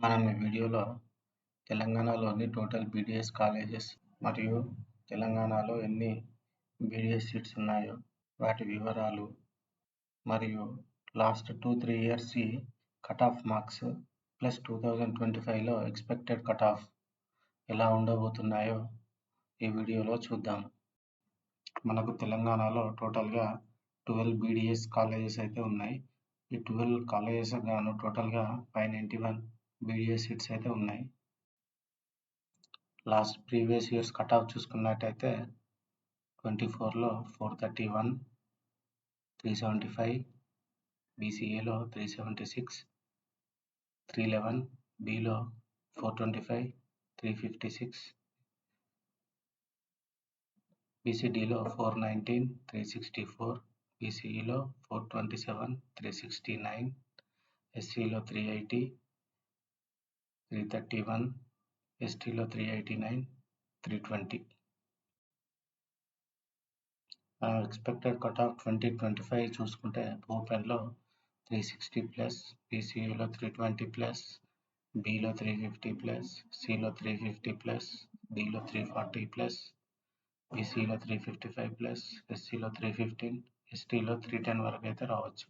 మనం ఈ వీడియోలో తెలంగాణలోని టోటల్ బీడీఎస్ కాలేజెస్ మరియు తెలంగాణలో ఎన్ని బీడీఎస్ సీట్స్ ఉన్నాయో వాటి వివరాలు మరియు last 2-3 years cut off marks plus 2025లో ఎక్స్పెక్టెడ్ కట్ ఆఫ్ ఎలా ఉండబోతున్నాయో ఈ వీడియోలో చూద్దాం. మనకు తెలంగాణలో టోటల్గా 12 బీడీఎస్ కాలేజెస్ అయితే ఉన్నాయి. ఈ 12 కాలేజెస్ గాను టోటల్గా 591 బీడీఎస్ సీట్స్ అయితే ఉన్నాయి. Last previous years cut of చూసుకున్నట్టయితే 24లో 431, 375, బీసీఏలో 376, 311, బిలో 425, 356, బీసీడీలో 419, 364, బీసీఈలో 427, 369, ఎస్సీలో 380, 331, ఎస్టీలో 389, 320. ఎక్స్పెక్టెడ్ కట్ ఆఫ్ 2025 చూసుకుంటే ఓపెన్లో 360+, బీసీయూలో 320+, బిలో 350+, సిలో 350+, డిలో 340+, బీసీలో 355+, ఎస్సీలో 315, ఎస్టీలో 310 వరకు అయితే రావచ్చు.